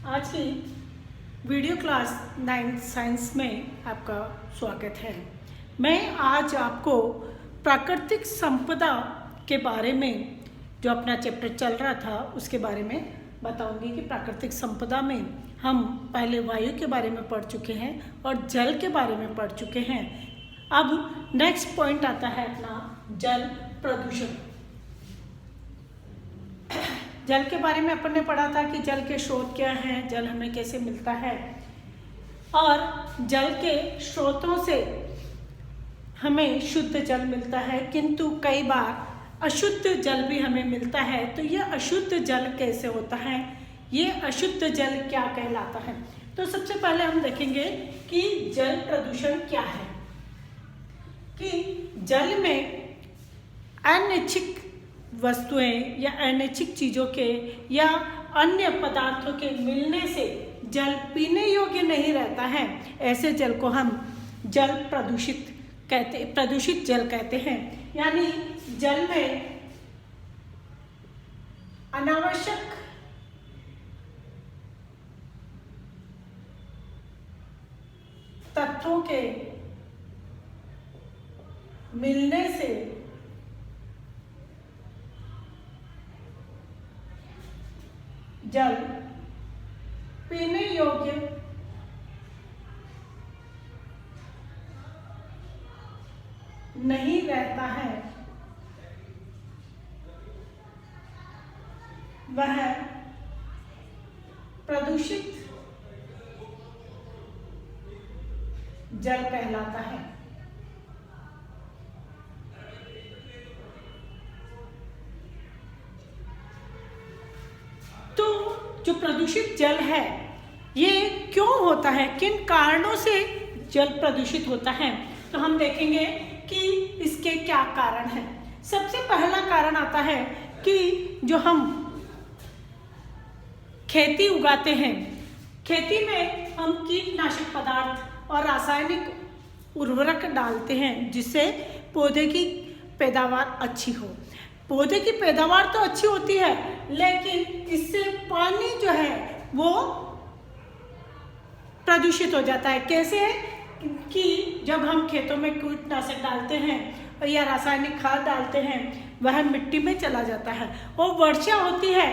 आज की video class 9 science में आपका स्वागत है। मैं आज आपको प्राकृतिक संपदा के बारे में, जो अपना चैप्टर चल रहा था उसके बारे में बताऊंगी कि प्राकृतिक संपदा में हम पहले वायु के बारे में पढ़ चुके हैं और जल के बारे में पढ़ चुके हैं। अब नेक्स्ट पॉइंट आता है अपना जल प्रदूषण। जल के बारे में अपन ने पढ़ा था कि जल के स्रोत क्या हैं, जल हमें कैसे मिलता है और जल के स्रोतों से हमें शुद्ध जल मिलता है, किंतु कई बार अशुद्ध जल भी हमें मिलता है। तो ये अशुद्ध जल कैसे होता है, ये अशुद्ध जल क्या कहलाता है। तो सबसे पहले हम देखेंगे कि जल प्रदूषण क्या है। कि जल में अनैच्छिक वस्तुएं या अनैच्छिक चीज़ों के या अन्य पदार्थों के मिलने से जल पीने योग्य नहीं रहता है। ऐसे जल को हम जल प्रदूषित जल कहते हैं। यानी जल में अनावश्यक तत्वों के मिलने से जल पीने योग्य नहीं रहता है, वह प्रदूषित जल कहलाता है। जो प्रदूषित जल है ये क्यों होता है, किन कारणों से जल प्रदूषित होता है, तो हम देखेंगे कि इसके क्या कारण हैं। सबसे पहला कारण आता है कि जो हम खेती उगाते हैं, खेती में हम कीटनाशक पदार्थ और रासायनिक उर्वरक डालते हैं जिससे पौधे की पैदावार अच्छी हो। पौधे की पैदावार तो अच्छी होती है, लेकिन इससे पानी जो है वो प्रदूषित हो जाता है। कैसे कि जब हम खेतों में कीटनाशक डालते हैं या रासायनिक खाद डालते हैं, वह मिट्टी में चला जाता है और वर्षा होती है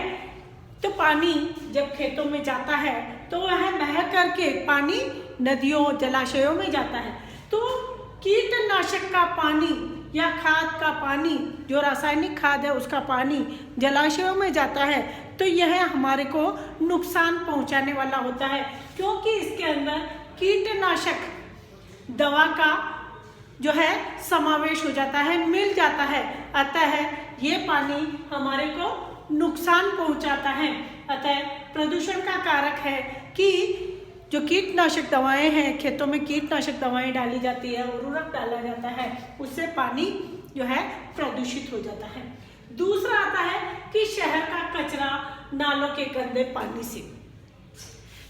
तो पानी जब खेतों में जाता है तो वह बह करके पानी नदियों जलाशयों में जाता है। तो कीटनाशक का पानी या खाद का पानी, जो रासायनिक खाद है उसका पानी जलाशयों में जाता है, तो यह हमारे को नुकसान पहुंचाने वाला होता है, क्योंकि इसके अंदर कीटनाशक दवा का जो है समावेश हो जाता है, मिल जाता है। अतः ये पानी हमारे को नुकसान पहुंचाता है। अतः प्रदूषण का कारक है कि जो कीटनाशक दवाएं हैं, खेतों में कीटनाशक दवाएं डाली जाती है, उर्वरक डाला जाता है, उससे पानी जो है प्रदूषित हो जाता है। दूसरा आता है कि शहर का कचरा, नालों के गंदे पानी से।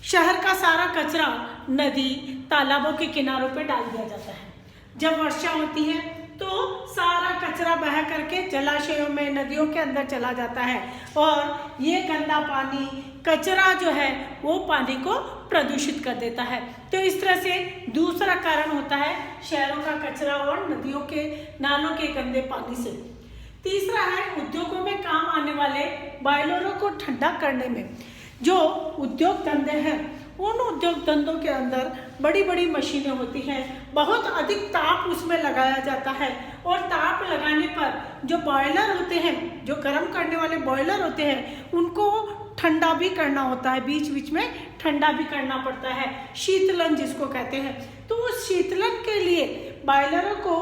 शहर का सारा कचरा नदी तालाबों के किनारों पे डाल दिया जाता है। जब वर्षा होती है तो सारा कचरा बह करके जलाशयों में, नदियों के अंदर चला जाता है और ये गंदा पानी, कचरा जो है वो पानी को प्रदूषित कर देता है। तो इस तरह से दूसरा कारण होता है शहरों का कचरा और नदियों के, नालों के गंदे पानी से। तीसरा है उद्योगों में काम आने वाले बॉयलरों को ठंडा करने में। जो उद्योग धंधे हैं, उन उद्योग धंधों के अंदर बड़ी बड़ी मशीनें होती हैं, बहुत अधिक ताप उसमें लगाया जाता है और ताप लगाने पर जो बॉयलर होते हैं, जो गर्म करने वाले बॉयलर होते हैं, उनको ठंडा भी करना होता है, बीच बीच में ठंडा भी करना पड़ता है, शीतलन जिसको कहते हैं। तो उस शीतलन के लिए, बॉयलरों को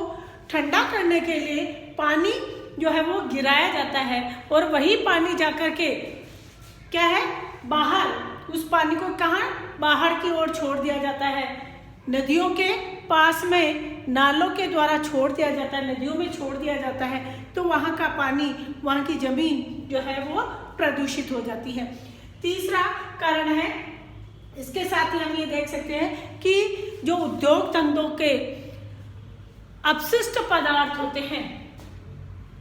ठंडा करने के लिए पानी जो है वो गिराया जाता है और वही पानी जाकर के क्या है, बाहर, उस पानी को कहाँ, बाहर की ओर छोड़ दिया जाता है, नदियों के पास में नालों के द्वारा छोड़ दिया जाता है, नदियों में छोड़ दिया जाता है। तो वहाँ का पानी, वहाँ की जमीन जो है वो प्रदूषित हो जाती है। तीसरा कारण है, इसके साथ ही हम ये देख सकते हैं कि जो उद्योग धंधों के अपशिष्ट पदार्थ होते हैं,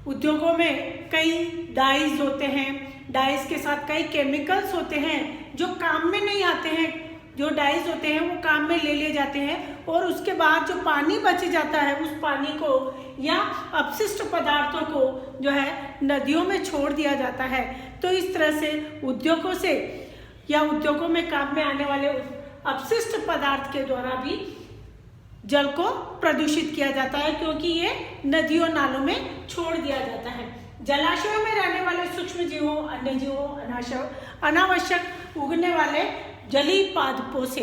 उद्योगों में कई डाइज होते हैं, डाइस के साथ कई केमिकल्स होते हैं जो काम में नहीं आते हैं, जो डाइस होते हैं वो काम में ले लिए जाते हैं और उसके बाद जो पानी बच जाता है उस पानी को या अपशिष्ट पदार्थों को जो है नदियों में छोड़ दिया जाता है। तो इस तरह से उद्योगों से या उद्योगों में काम में आने वाले अपशिष्ट पदार्थ के द्वारा भी जल को प्रदूषित किया जाता है, क्योंकि ये नदियों नालों में छोड़ दिया जाता है। जलाशयों में रहने वाले सूक्ष्म जीवों, अन्य जीवों, अनावश्यक उगने वाले जलीय पादपों से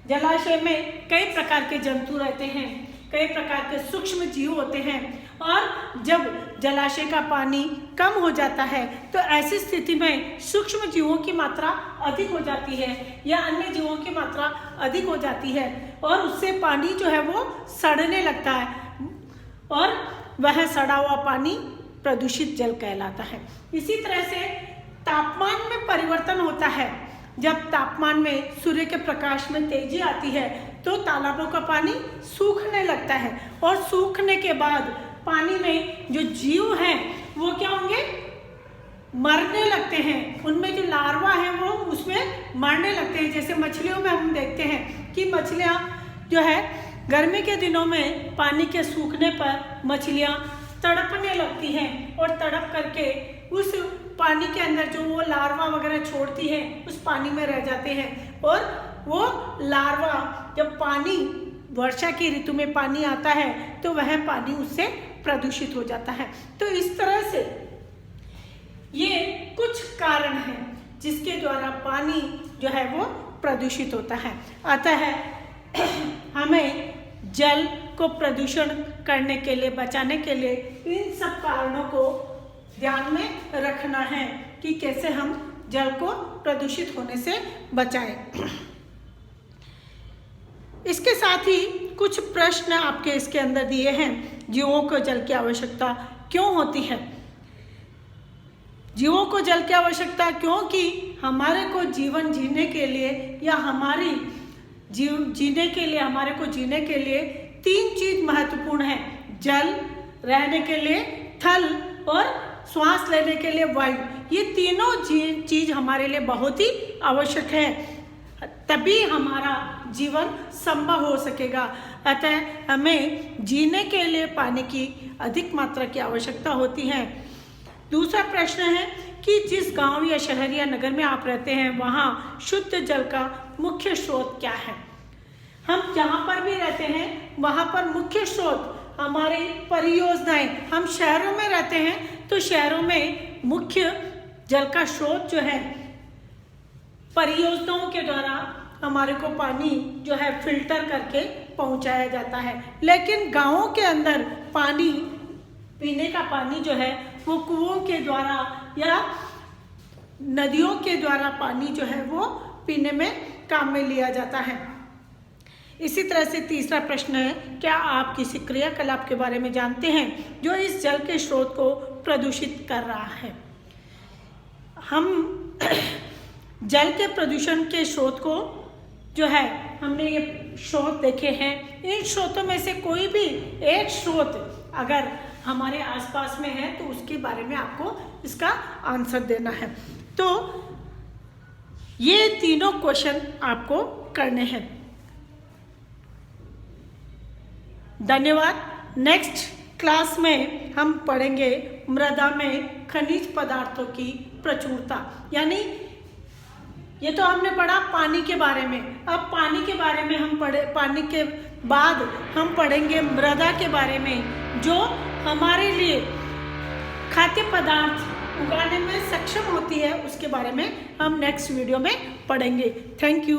जलाशय में कई प्रकार के जंतु रहते हैं, कई प्रकार के सूक्ष्म जीव होते हैं और जब जलाशय का पानी कम हो जाता है तो ऐसी स्थिति में सूक्ष्म जीवों की मात्रा अधिक हो जाती है या अन्य जीवों की मात्रा अधिक हो जाती है और उससे पानी जो है वो सड़ने लगता है और वह सड़ा हुआ पानी प्रदूषित जल कहलाता है। इसी तरह से तापमान में परिवर्तन होता है। जब तापमान में सूर्य के प्रकाश में तेजी आती है तो तालाबों का पानी सूखने लगता है और सूखने के बाद पानी में जो जीव हैं वो क्या होंगे, मरने लगते हैं। उनमें जो लार्वा है वो उसमें मरने लगते हैं। जैसे मछलियों में हम देखते हैं कि मछलियाँ जो है गर्मी के दिनों में पानी के सूखने पर मछलियाँ तड़पने लगती हैं और तड़प करके उस पानी के अंदर जो वो लार्वा वगैरह छोड़ती है उस पानी में रह जाते हैं और वो लार्वा जब पानी वर्षा की ऋतु में पानी आता है तो वह पानी उससे प्रदूषित हो जाता है। तो इस तरह से ये कुछ कारण हैं जिसके द्वारा पानी जो है वो प्रदूषित होता है। अतः हमें जल को प्रदूषण करने के लिए, बचाने के लिए इन सब कारणों को ध्यान में रखना है कि कैसे हम जल को प्रदूषित होने से बचाएं। इसके साथ ही कुछ प्रश्न आपके इसके अंदर दिए हैं। जीवों को जल की आवश्यकता क्यों होती है? जीवों को जल की आवश्यकता क्योंकि हमारे को जीवन जीने के लिए या हमारे को जीने के लिए 3 चीज महत्वपूर्ण है। जल रहने के लिए, थल और श्वास लेने के लिए वायु। ये तीनों चीज हमारे लिए बहुत ही आवश्यक है, तभी हमारा जीवन संभव हो सकेगा। अतः हमें जीने के लिए पानी की अधिक मात्रा की आवश्यकता होती है। दूसरा प्रश्न है कि जिस गांव या शहर या नगर में आप रहते हैं वहाँ शुद्ध जल का मुख्य स्रोत क्या है? हम जहाँ पर भी रहते हैं वहाँ पर मुख्य स्रोत हमारी परियोजनाएं। हम शहरों में रहते हैं तो शहरों में मुख्य जल का स्रोत जो है परियोजनाओं के द्वारा हमारे को पानी जो है फिल्टर करके पहुंचाया जाता है। लेकिन गांवों के अंदर पानी, पीने का पानी जो है वो कुओं के द्वारा या नदियों के द्वारा पानी जो है वो पीने में काम में लिया जाता है। इसी तरह से तीसरा प्रश्न है, क्या आप किसी क्रियाकलाप के बारे में जानते हैं जो इस जल के स्रोत को प्रदूषित कर रहा है? हम जल के प्रदूषण के स्रोत को जो है हमने ये स्रोत देखे हैं। इन स्रोतों में से कोई भी एक स्रोत अगर हमारे आसपास में है तो उसके बारे में आपको इसका आंसर देना है। तो ये तीनों क्वेश्चन आपको करने हैं। धन्यवाद। नेक्स्ट क्लास में हम पढ़ेंगे मृदा में खनिज पदार्थों की प्रचुरता। यानी ये तो हमने पढ़ा पानी के बारे में, अब पानी के बारे में हम पानी के बाद हम पढ़ेंगे मृदा के बारे में, जो हमारे लिए खाद्य पदार्थ उगाने में सक्षम होती है। उसके बारे में हम नेक्स्ट वीडियो में पढ़ेंगे। Thank you.